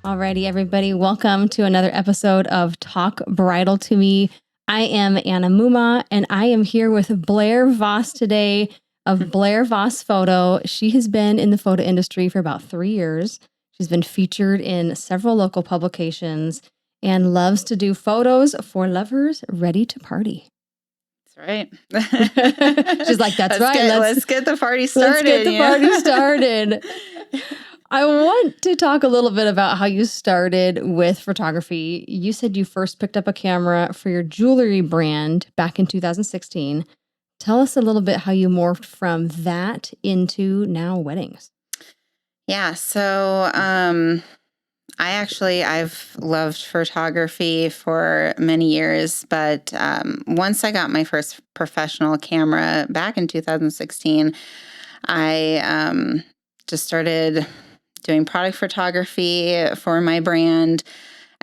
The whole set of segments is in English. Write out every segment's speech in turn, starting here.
Alrighty, everybody, welcome to another episode of Talk Bridal to Me. I am Anna Muma, and I am here with Blair Voss today of Blair Voss Photo. She has been in the photo industry for about 3 years. She's been featured in several local publications and loves to do photos for lovers ready to party. That's right. She's like, that's right. Let's get the party started. Let's get the party started. I want to talk a little bit about how you started with photography. You said you first picked up a camera for your jewelry brand back in 2016. Tell us a little bit how you morphed from that into now weddings. Yeah. So I've loved photography for many years, but once I got my first professional camera back in 2016, I just started doing product photography for my brand.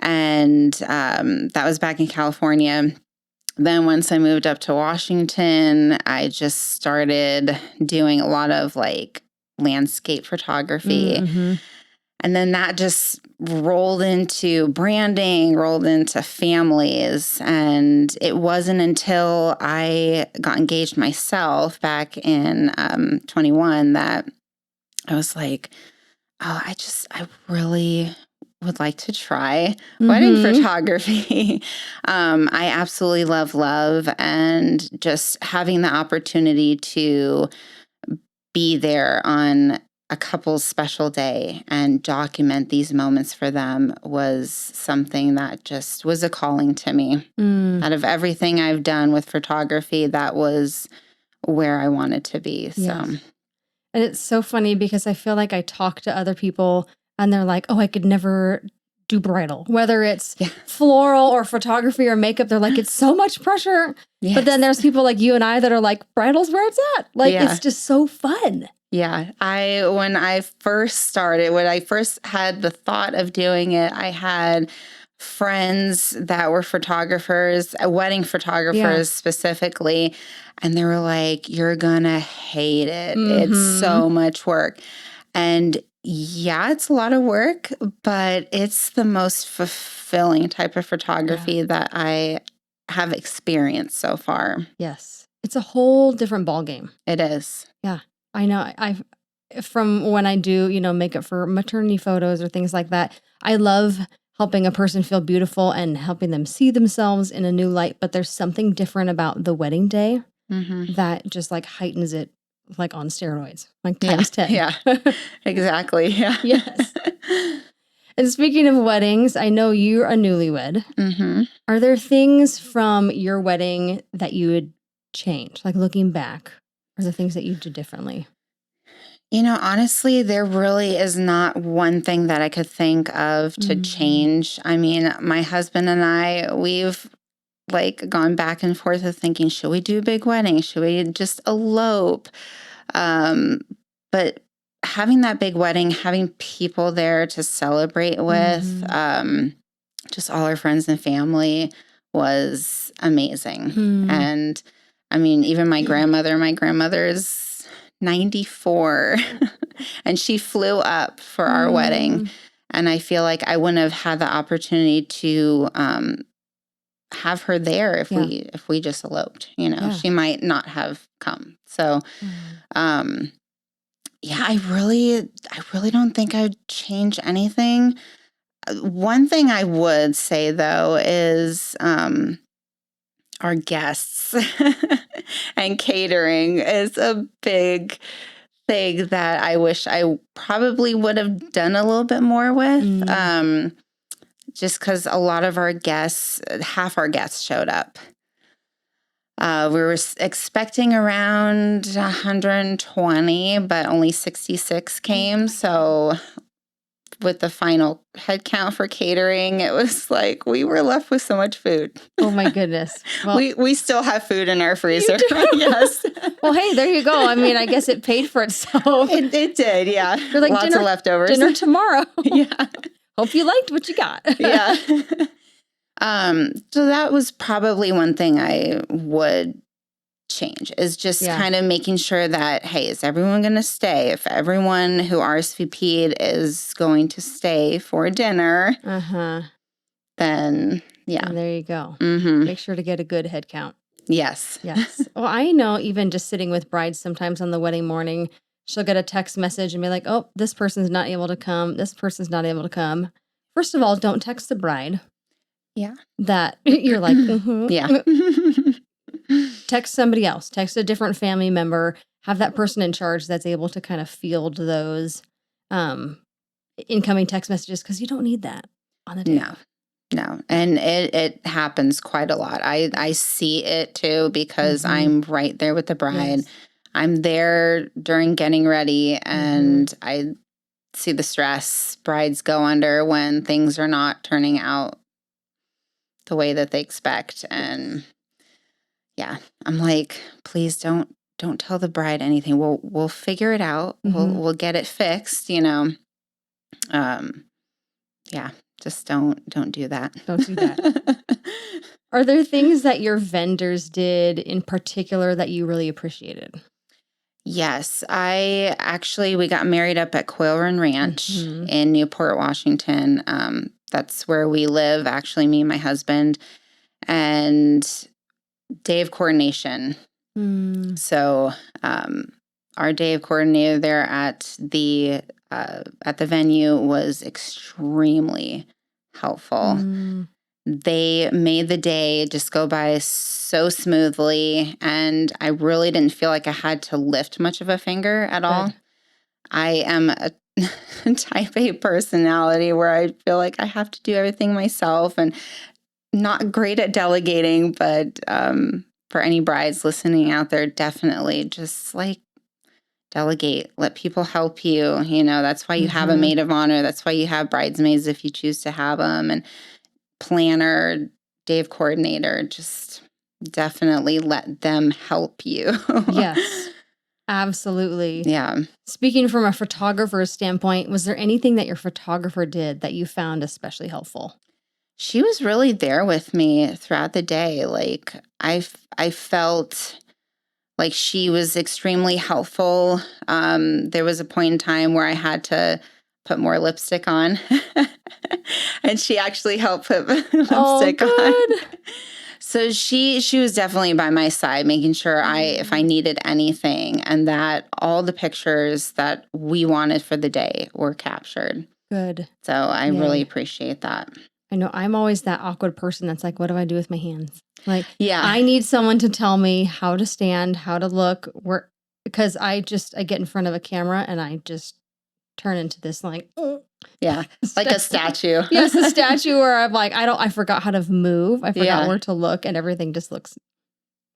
And that was back in California. Then once I moved up to Washington, I just started doing a lot of like landscape photography. Mm-hmm. And then that just rolled into branding, rolled into families. And it wasn't until I got engaged myself back in 21 that I was like, oh, I really would like to try wedding photography. I absolutely love and just having the opportunity to be there on a couple's special day and document these moments for them was something that just was a calling to me. Out of everything I've done with photography, that was where I wanted to be. So. Yes. And it's so funny because I feel like I talk to other people and they're like, oh, I could never do bridal, whether it's floral or photography or makeup. They're like, it's so much pressure. Yes. But then there's people like you and I that are like, bridal's where it's at. Like, it's just so fun. Yeah. When I first had the thought of doing it, I had friends that were photographers, wedding photographers specifically. And they were like, you're going to hate it. It's so much work. And yeah, it's a lot of work, but it's the most fulfilling type of photography that I have experienced so far. Yes. It's a whole different ballgame. It is. Yeah. I know. From when I do, makeup for maternity photos or things like that, I love helping a person feel beautiful and helping them see themselves in a new light. But there's something different about the wedding day that just like heightens it, like on steroids, like times 10. Yeah, exactly. Yeah. Yes. And speaking of weddings, I know you're a newlywed. Are there things from your wedding that you would change, like looking back? Or the things that you did differently? Honestly, there really is not one thing that I could think of to change. I mean, my husband and I, we've like gone back and forth with thinking, should we do a big wedding? Should we just elope? But having that big wedding, having people there to celebrate with, just all our friends and family was amazing. And I mean, even my grandmother's 94 and she flew up for our wedding. And I feel like I wouldn't have had the opportunity to have her there if we just eloped, she might not have come. So, I really don't think I'd change anything. One thing I would say though is, our guests and catering is a big thing that I wish I probably would have done a little bit more with. Just because a lot of our guests, half our guests showed up. We were expecting around 120, but only 66 came. So with the final head count for catering, it was like we were left with so much food. Oh my goodness. Well, we still have food in our freezer. Yes. Well, hey, there you go. I mean, I guess it paid for itself. It did, yeah. You're like, lots of leftovers. Dinner tomorrow. Yeah. Hope you liked what you got. Yeah. So that was probably one thing I would change, is just Yeah. kind of making sure that, hey, is everyone going to stay? If everyone who RSVP'd is going to stay for dinner, then yeah. And there you go. Mm-hmm. Make sure to get a good head count. Yes. Yes. Well, I know even just sitting with brides sometimes on the wedding morning, she'll get a text message and be like, oh, this person's not able to come. This person's not able to come. First of all, don't text the bride. Yeah. That you're like, Yeah. Text somebody else. Text a different family member. Have that person in charge that's able to kind of field those incoming text messages, because you don't need that on the day. No. And it happens quite a lot. I see it too, because I'm right there with the bride. Yes. I'm there during getting ready, and I see the stress brides go under when things are not turning out the way that they expect. And yeah, I'm like, please don't tell the bride anything. We'll figure it out. We'll get it fixed, Yeah, just don't do that. Don't do that. Are there things that your vendors did in particular that you really appreciated? Yes, we got married up at Quail Run Ranch in Newport, Washington. That's where we live, actually, me and my husband. And day of coordination. So our day of coordinator there at the venue was extremely helpful. They made the day just go by so smoothly, and I really didn't feel like I had to lift much of a finger at all. I am a type A personality where I feel like I have to do everything myself, and not great at delegating, but for any brides listening out there, definitely just like delegate. Let people help you. That's why you have a maid of honor. That's why you have bridesmaids if you choose to have them. And planner, day of coordinator, just definitely let them help you. Yes, absolutely. Yeah. Speaking from a photographer's standpoint, was there anything that your photographer did that you found especially helpful? She was really there with me throughout the day. Like I felt like she was extremely helpful. There was a point in time where I had to put more lipstick on, and she actually helped put lipstick on. So she was definitely by my side, making sure if I needed anything, and that all the pictures that we wanted for the day were captured. Good. So I really appreciate that. I know I'm always that awkward person that's like, what do I do with my hands? Like, yeah, I need someone to tell me how to stand, how to look, because I get in front of a camera and I just turn into this like, like a statue. Yes, a statue where I'm like, I forgot how to move. I forgot where to look, and everything just looks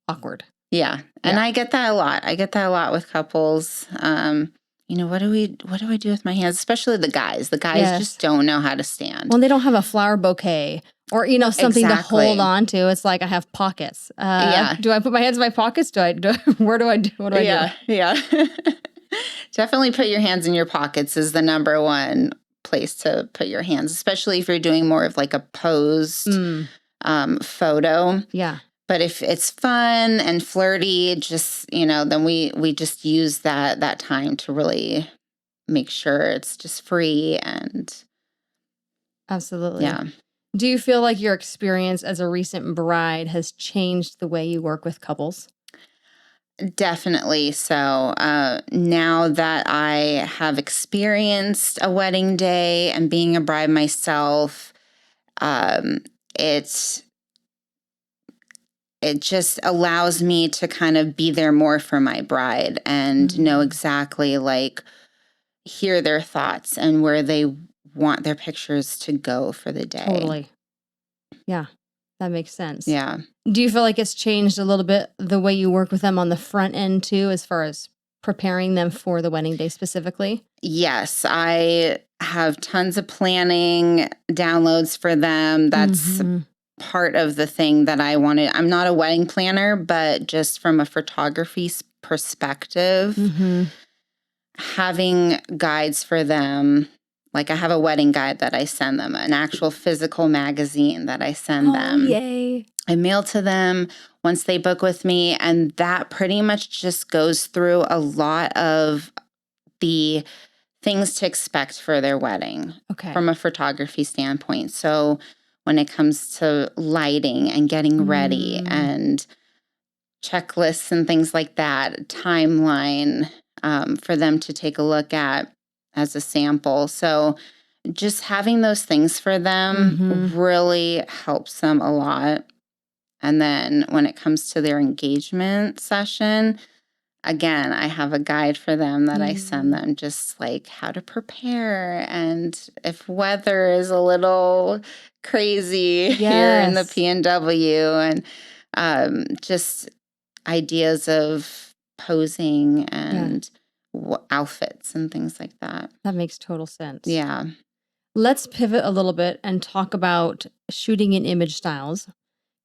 awkward. Yeah. And I get that a lot. I get that a lot with couples. What do I do with my hands? Especially the guys. The guys just don't know how to stand. Well, they don't have a flower bouquet or, something to hold on to. It's like I have pockets. Do I put my hands in my pockets? What do I do? Yeah. Definitely put your hands in your pockets is the number one place to put your hands, especially if you're doing more of like a posed photo. Yeah. But if it's fun and flirty, just, then we just use that time to really make sure it's just free and. Absolutely. Yeah. Do you feel like your experience as a recent bride has changed the way you work with couples? Definitely. So now that I have experienced a wedding day and being a bride myself, it just allows me to kind of be there more for my bride and know exactly, like, hear their thoughts and where they want their pictures to go for the day. Totally. Yeah, that makes sense. Yeah. Do you feel like it's changed a little bit the way you work with them on the front end too, as far as preparing them for the wedding day specifically? Yes, I have tons of planning downloads for them. That's part of the thing that I wanted. I'm not a wedding planner, but just from a photography perspective, having guides for them. Like I have a wedding guide that I send them, an actual physical magazine that I send them. Yay. I mail to them once they book with me. And that pretty much just goes through a lot of the things to expect for their wedding from a photography standpoint. So when it comes to lighting and getting ready and checklists and things like that, timeline for them to take a look at as a sample. So just having those things for them really helps them a lot. And then when it comes to their engagement session, again, I have a guide for them that I send them, just like how to prepare. And if weather is a little crazy here in the PNW, and just ideas of posing and outfits and things like that. That makes total sense. Yeah. Let's pivot a little bit and talk about shooting in image styles.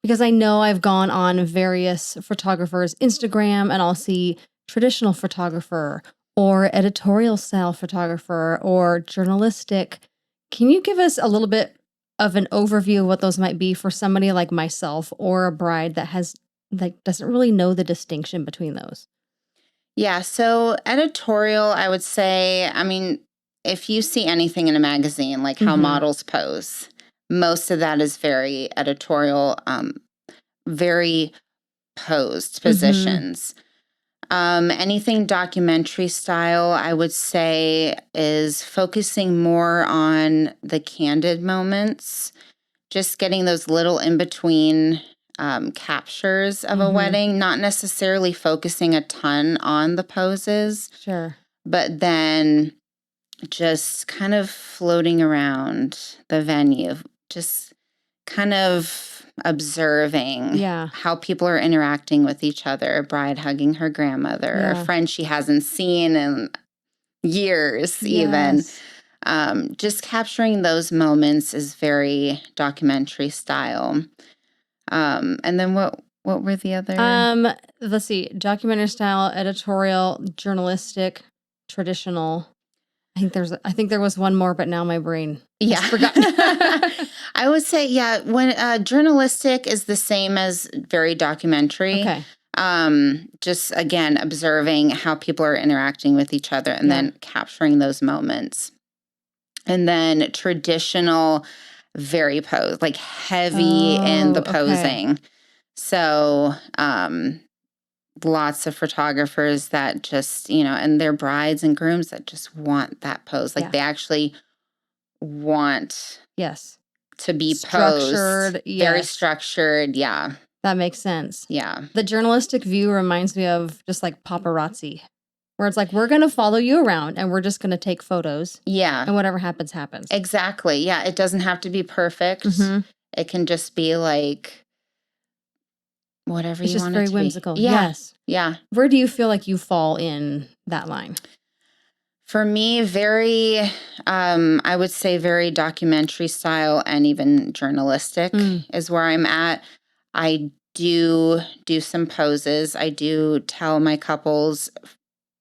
Because I know I've gone on various photographers' Instagram and I'll see traditional photographer or editorial style photographer or journalistic. Can you give us a little bit of an overview of what those might be for somebody like myself or a bride that doesn't really know the distinction between those? Yeah. So editorial, I would say, I mean, if you see anything in a magazine, like how models pose, most of that is very editorial, very posed positions. Anything documentary style, I would say, is focusing more on the candid moments, just getting those little in-between captures of a wedding, not necessarily focusing a ton on the poses. Sure. But then just kind of floating around the venue, just kind of observing how people are interacting with each other, a bride hugging her grandmother, a friend she hasn't seen in years even. Just capturing those moments is very documentary style. And then what were the other? Let's see. Documentary style, editorial, journalistic, traditional. I think there was one more, but now my brain has forgotten. I would say, when journalistic is the same as very documentary. Okay. Just again, observing how people are interacting with each other and then capturing those moments. And then traditional, very posed, like heavy in the posing. Okay. So, lots of photographers that just, and their brides and grooms that just want that pose. Like they actually want to be structured, posed. Very structured. Yeah. That makes sense. Yeah. The journalistic view reminds me of just like paparazzi, where it's like, we're going to follow you around and we're just going to take photos. Yeah. And whatever happens, happens. Exactly. Yeah. It doesn't have to be perfect. It can just be like, whatever you want it to be. It's just very whimsical. Yeah. Yes. Yeah. Where do you feel like you fall in that line? For me, very, I would say very documentary style and even journalistic is where I'm at. I do some poses. I do tell my couples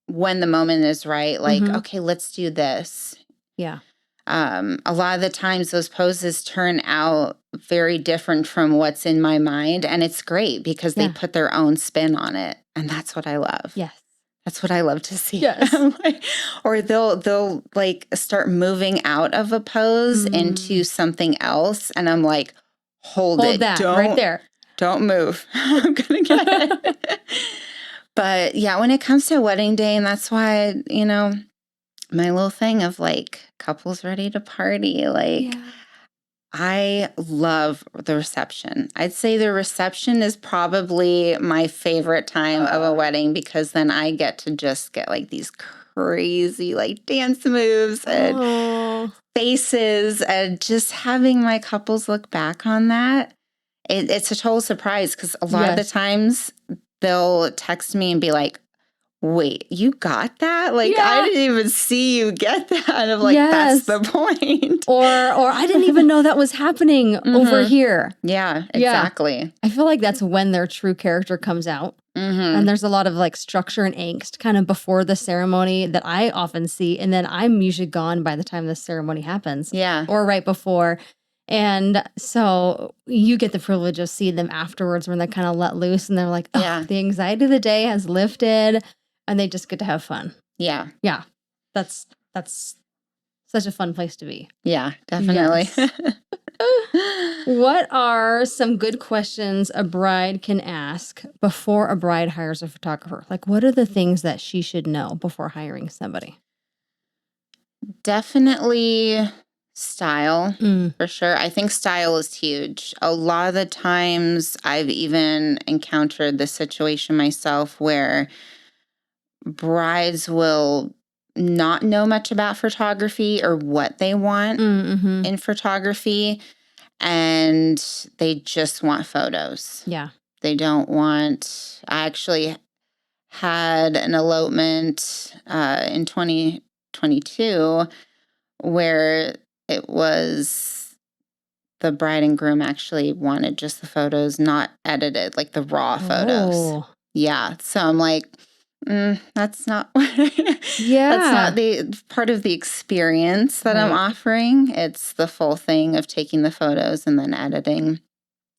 when the moment is right, like, okay, let's do this. Yeah. A lot of the times those poses turn out very different from what's in my mind. And it's great because they put their own spin on it. And that's what I love. Yes. That's what I love to see. Yes. Or they'll like start moving out of a pose into something else. And I'm like, hold it. That right there. Don't move. I'm going to get it. But yeah, when it comes to wedding day, and that's why, my little thing of like couples ready to party, like I love the reception. I'd say the reception is probably my favorite time of a wedding because then I get to just get like these crazy like dance moves and faces, and just having my couples look back on that. It's a total surprise because a lot of the times they'll text me and be like, wait, you got that? Like, I didn't even see you get that. And I'm like, that's the point. Or I didn't even know that was happening over here. Yeah, exactly. Yeah. I feel like that's when their true character comes out. And there's a lot of like structure and angst kind of before the ceremony that I often see. And then I'm usually gone by the time the ceremony happens. Yeah. Or right before. And so you get the privilege of seeing them afterwards when they're kind of let loose and they're like, oh, Yeah. the anxiety of the day has lifted and they just get to have fun. Yeah. Yeah. That's such a fun place to be. Yeah, definitely. Yes. What are some good questions a bride can ask before a bride hires a photographer? Like, what are the things that she should know before hiring somebody? Definitely style, for sure. I think style is huge. A lot of the times I've even encountered this situation myself where brides will not know much about photography or what they want in photography, and they just want photos. Yeah. They don't want, I actually had an elopement in 2022 where it was the bride and groom actually wanted just the photos, not edited, like the raw photos. Oh. Yeah. So I'm like, that's not Yeah. that's not the part of the experience that I'm Right. offering. It's the full thing of taking the photos and then editing.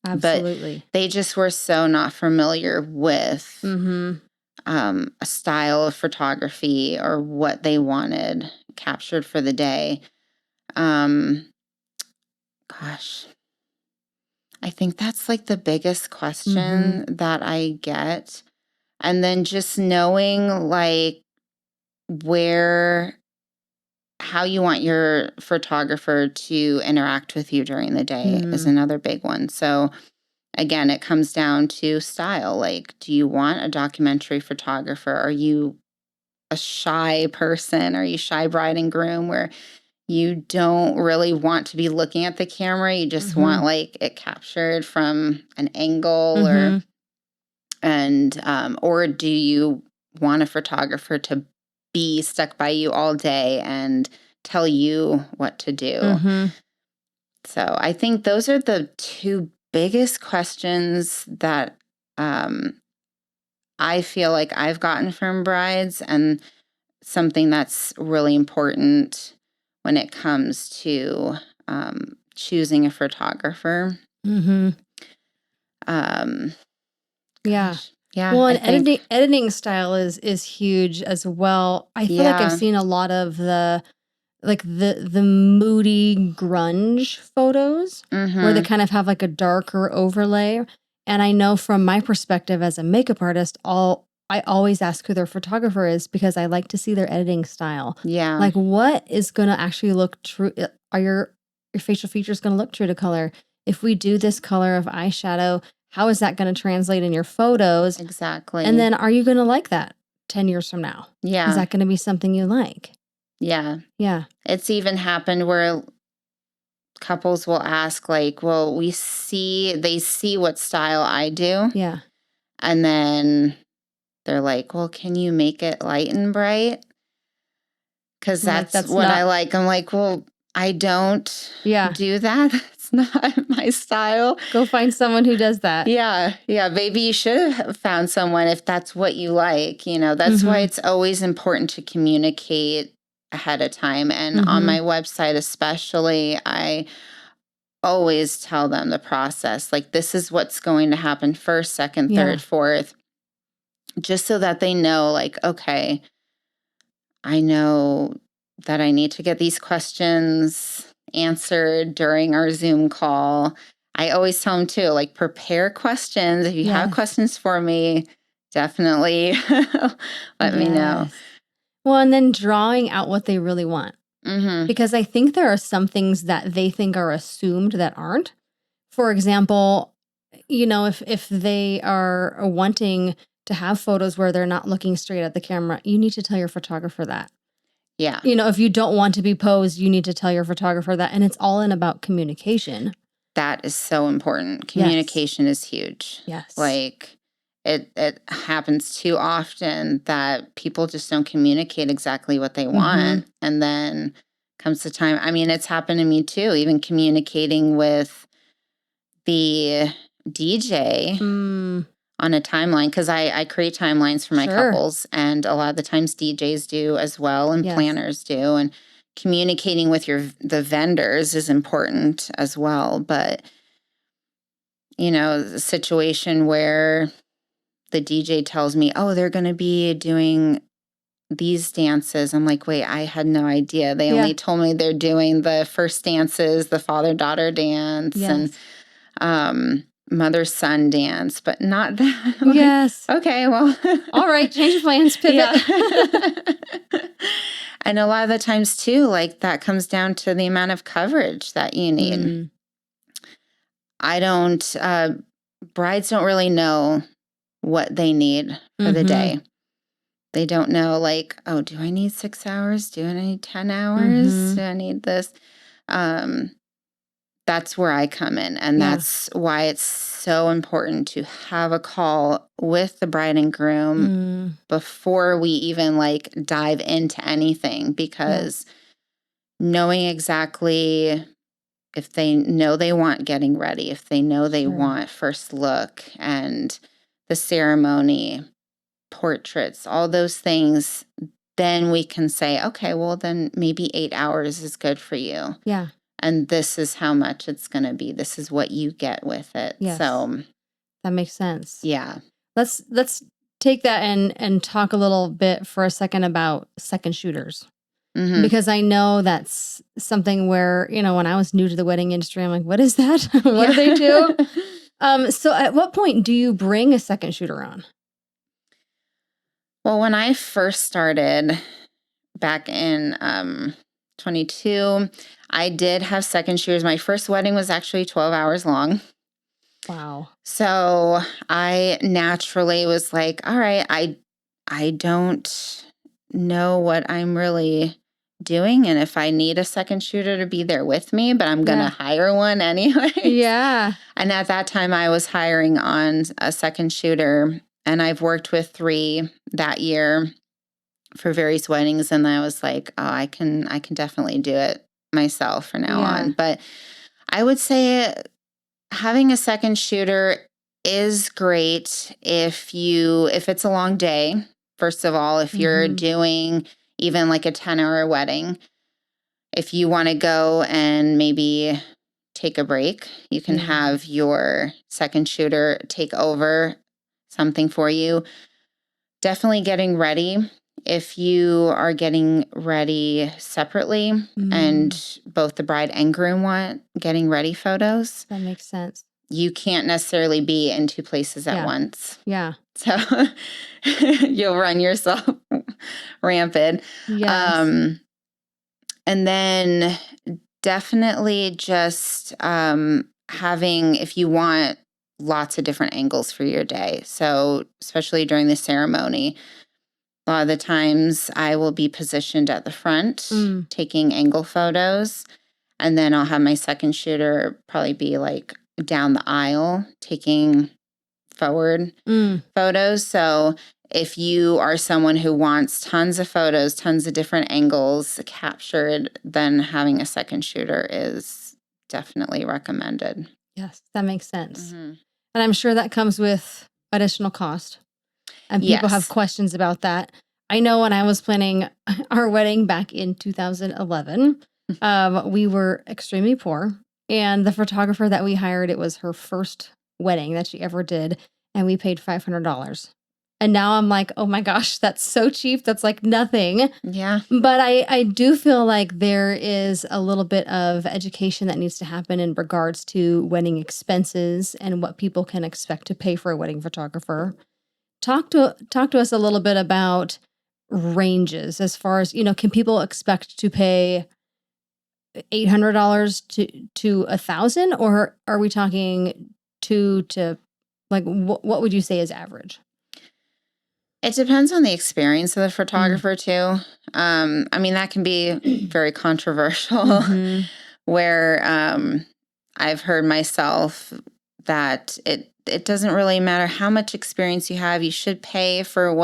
Absolutely. But they just were so not familiar with Mm-hmm. a style of photography or what they wanted captured for the day. Gosh, I think that's like the biggest question that I get. And then just knowing like how you want your photographer to interact with you during the day is another big one. So again, it comes down to style. Like, do you want a documentary photographer? Are you a shy person? Are you shy bride and groom where you don't really want to be looking at the camera? You just want like it captured from an angle or do you want a photographer to be stuck by you all day and tell you what to do? So I think those are the two biggest questions that I feel like I've gotten from brides, and something that's really important when it comes to choosing a photographer. Yeah. Yeah. Well, I and think, editing style is huge as well. I feel like I've seen a lot of the moody grunge photos where they kind of have like a darker overlay. And I know from my perspective as a makeup artist, I always ask who their photographer is because I like to see their editing style. yeah. Like, what is going to actually look true? Are your facial features going to look true to color? If we do this color of eyeshadow, how is that going to translate in your photos? Exactly. And then are you going to like that 10 years from now? Yeah. Is that going to be something you like? Yeah. Yeah. It's even happened where couples will ask, like, well, they see what style I do. Yeah. And then they're like, well, can you make it light and bright? Because that's what I like. I'm like, well, I don't do that. It's not my style. Go find someone who does that. Yeah. Yeah. Maybe you should have found someone if that's what you like. That's why it's always important to communicate ahead of time. And on my website, especially, I always tell them the process. Like, this is what's going to happen first, second, third, fourth, just so that they know, like, okay, I know that I need to get these questions answered during our Zoom call. I always tell them too, like, prepare questions. If you have questions for me, definitely let me know. Well, and then drawing out what they really want. Because I think there are some things that they think are assumed that aren't. For example, if they are wanting to have photos where they're not looking straight at the camera, you need to tell your photographer that. Yeah. If you don't want to be posed, you need to tell your photographer that. And it's all about communication. That is so important. Communication is huge. Yes. Like, it happens too often that people just don't communicate exactly what they want. And then comes the time. I mean, it's happened to me too, even communicating with the DJ on a timeline, because I create timelines for my couples, and a lot of the times DJs do as well, and planners do. And communicating with the vendors is important as well. But, the situation where the DJ tells me, oh, they're going to be doing these dances. I'm like, wait, I had no idea. They only told me they're doing the first dances, the father-daughter dance and mother-son dance, but not that. Like, yes. Okay, well. All right, change of plans, pivot. Yeah. And a lot of the times too, like that comes down to the amount of coverage that you need. Brides don't really know what they need for the day. They don't know, like, oh, do I need 6 hours? Do I need 10 hours? Do I need this? That's where I come in. And that's why it's so important to have a call with the bride and groom before we even like dive into anything, because knowing exactly if they know they want getting ready, if they know they want first look and the ceremony, portraits, all those things, then we can say, okay, well, then maybe 8 hours is good for you. Yeah. And this is how much it's going to be. This is what you get with it. Yes. So that makes sense. Yeah. Let's take that and talk a little bit for a second about second shooters. Because I know that's something where, when I was new to the wedding industry, I'm like, what is that? What do they do? So at what point do you bring a second shooter on? Well, when I first started back in 22, I did have second shooters. My first wedding was actually 12 hours long. Wow. So I naturally was like, all right, I don't know what I'm really doing, and if I need a second shooter to be there with me, but I'm going to hire one anyway. Yeah. And at that time I was hiring on a second shooter, and I've worked with 3 that year for various weddings, and I was like, oh, I can definitely do it myself from now on. But I would say having a second shooter is great if it's a long day. First of all, if you're doing even like a 10-hour wedding, if you want to go and maybe take a break, you can have your second shooter take over something for you. Definitely getting ready. If you are getting ready separately and both the bride and groom want getting ready photos. That makes sense. You can't necessarily be in 2 places at once. Yeah. So you'll run yourself rampant. Yes. And then definitely just having, if you want lots of different angles for your day. So especially during the ceremony, a lot of the times I will be positioned at the front taking angle photos. And then I'll have my second shooter probably be like down the aisle taking forward photos. So if you are someone who wants tons of photos, tons of different angles captured, then having a second shooter is definitely recommended. Yes, that makes sense. And I'm sure that comes with additional cost. And people have questions about that. I know when I was planning our wedding back in 2011, we were extremely poor. And the photographer that we hired, it was her first wedding that she ever did. And we paid $500. And now I'm like, oh my gosh, that's so cheap. That's like nothing. Yeah. But I do feel like there is a little bit of education that needs to happen in regards to wedding expenses and what people can expect to pay for a wedding photographer. Talk to us a little bit about ranges as far as, can people expect to pay $800 to $1,000, or are we talking 2 to like what would you say is average? It depends on the experience of the photographer too. I mean, that can be very controversial where I've heard myself that it doesn't really matter how much experience you have. You should pay for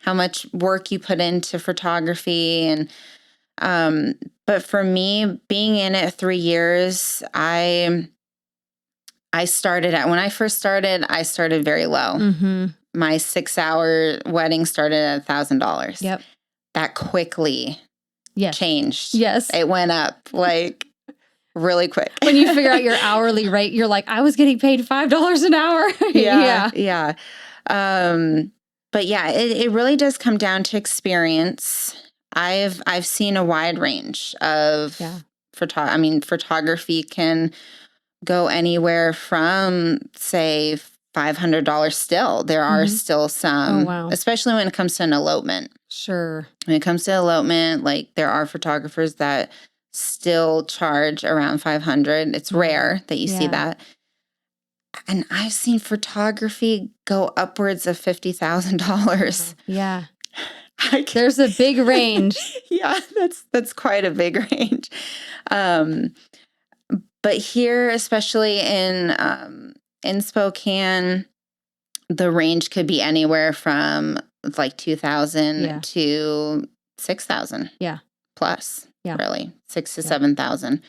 how much work you put into photography. And but for me, being in it 3 years, when I first started, I started very low. My 6-hour wedding started at $1,000. Yep. That quickly Yes. changed. Yes. It went up like really quick. When you figure out your hourly rate, you're like, I was getting paid $5 an hour. Yeah. But yeah, it really does come down to experience. I've seen a wide range of photography can go anywhere from, say, $500 still. There are still some, especially when it comes to an elopement. Sure. When it comes to elopement, like there are photographers that still charge around $500. It's rare that you see that. And I've seen photography go upwards of $50,000. Yeah. There's a big range. Yeah, that's quite a big range. But here, especially in Spokane, the range could be anywhere from like 2,000 to 6,000. Yeah. Plus. Yeah. Really. 6,000 to 7,000.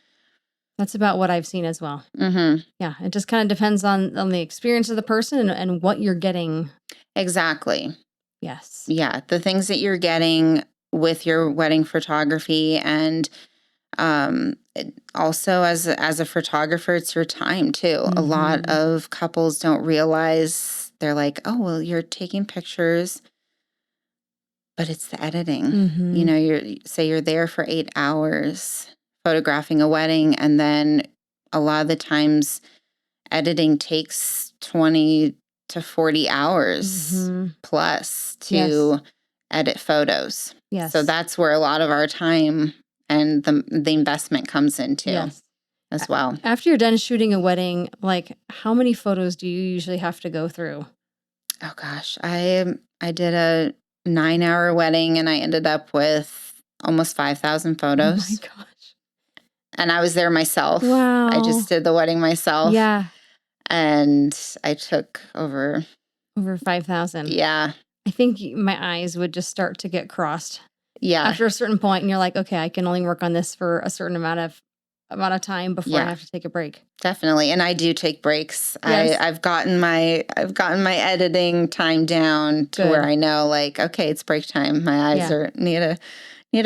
That's about what I've seen as well. Yeah. It just kind of depends on the experience of the person and what you're getting. Exactly. Yes. Yeah. The things that you're getting with your wedding photography, and also as a photographer, it's your time too. A lot of couples don't realize, they're like, oh, well, you're taking pictures, but it's the editing. You know, you're there for 8 hours photographing a wedding, and then a lot of the times editing takes 20 to 40 hours plus to edit photos. Yes. So that's where a lot of our time and the investment comes into as well. After you're done shooting a wedding, like how many photos do you usually have to go through? Oh gosh, I did a 9-hour wedding and I ended up with almost 5,000 photos. Oh my gosh. And I was there myself. Wow. I just did the wedding myself. Yeah. And I took over 5,000. Yeah. I think my eyes would just start to get crossed. Yeah. After a certain point, and you're like, okay, I can only work on this for a certain amount of time before I have to take a break. Definitely. And I do take breaks. Yes. I've gotten my editing time down to where I know, like, okay, it's break time. My eyes need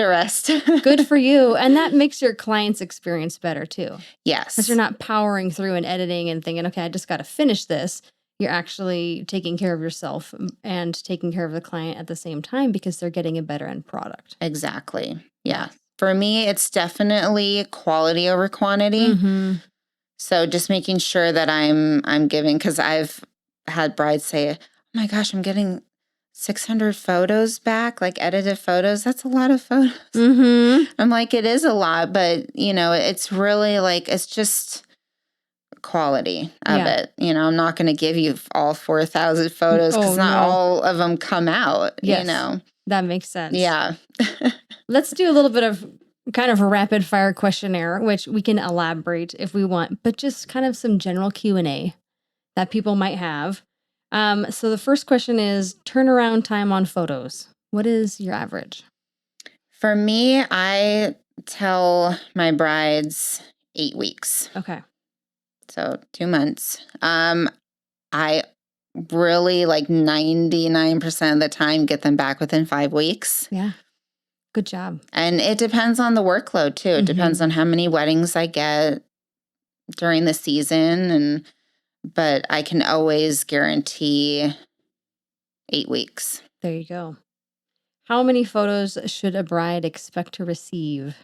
a rest. Good for you. And that makes your client's experience better too. Yes. Because you're not powering through and editing and thinking, okay, I just got to finish this. You're actually taking care of yourself and taking care of the client at the same time because they're getting a better end product. Exactly. Yeah. For me, it's definitely quality over quantity. So just making sure that I'm giving, because I've had brides say, oh my gosh, I'm getting 600 photos back, like edited photos. That's a lot of photos. I'm like, it is a lot, but you know, it's really like, it's just quality of it. You know, I'm not going to give you all 4,000 photos because not all of them come out, you know. That makes sense. Yeah. Let's do a little bit of kind of a rapid fire questionnaire, which we can elaborate if we want, but just kind of some general Q&A that people might have. So the first question is turnaround time on photos. What is your average? For me, I tell my brides 8 weeks. Okay. So 2 months. I really, like 99% of the time, get them back within 5 weeks. Yeah. Good job. And it depends on the workload too. It depends on how many weddings I get during the season, but I can always guarantee 8 weeks. There you go. How many photos should a bride expect to receive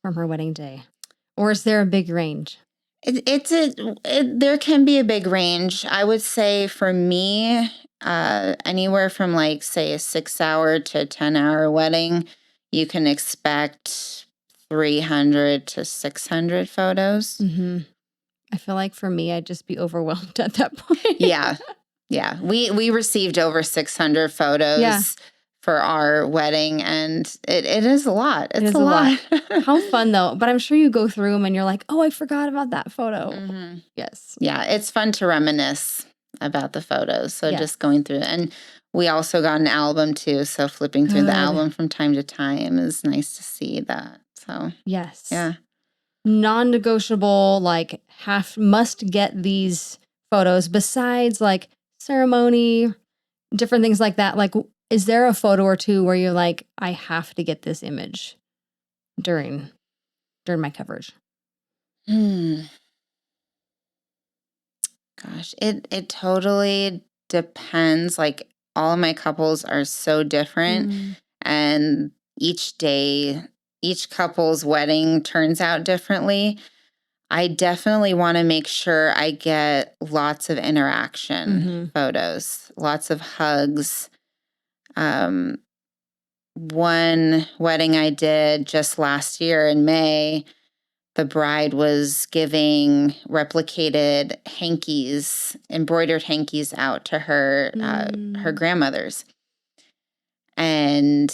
from her wedding day? Or is there a big range? There can be a big range. I would say for me, anywhere from like, say, a 6-hour to 10-hour wedding, you can expect 300 to 600 photos. I feel like for me, I'd just be overwhelmed at that point. Yeah. We received over 600 photos for our wedding, and it is a lot. It's a lot. How fun though. But I'm sure you go through them and you're like, oh, I forgot about that photo. Yes. Yeah, it's fun to reminisce about the photos. So just going through it. And we also got an album too. So flipping through the album from time to time is nice to see that. So yes. Yeah. Non-negotiable, like must get these photos besides like ceremony, different things like that. Like, is there a photo or two where you're like, I have to get this image? during my coverage? Gosh, it totally depends. Like all of my couples are so different, and each day, each couple's wedding turns out differently. I definitely want to make sure I get lots of interaction photos, lots of hugs. One wedding I did just last year in May, the bride was giving replicated hankies, embroidered hankies out to her grandmothers. And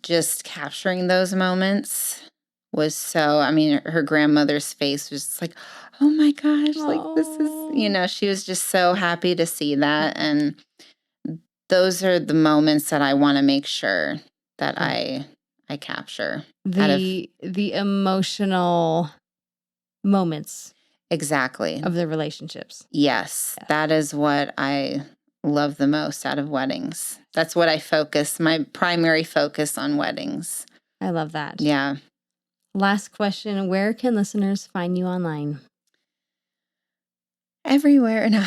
just capturing those moments was so, I mean, her grandmother's face was just like, oh my gosh, like this is, she was just so happy to see that. And those are the moments that I want to make sure that I capture. The emotional moments. Exactly. Of the relationships. Yes. That is what I love the most out of weddings. That's what I focus, my primary focus on weddings. I love that. Yeah. Last question. Where can listeners find you online? Everywhere. No.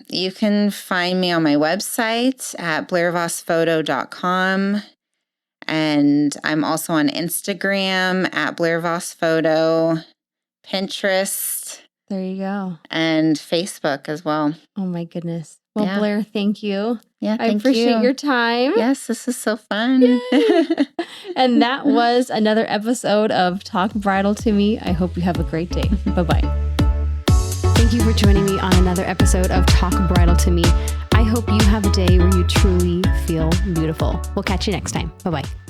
You can find me on my website at blairvossphoto.com. And I'm also on Instagram at Blair Voss Photo, Pinterest. There you go. And Facebook as well. Oh my goodness. Well, yeah. Blair, thank you. Yeah, I appreciate your time. Yes, this is so fun. And that was another episode of Talk Bridal to Me. I hope you have a great day. Bye-bye. Thank you for joining me on another episode of Talk Bridal to Me. I hope you have a day where you truly feel beautiful. We'll catch you next time. Bye-bye.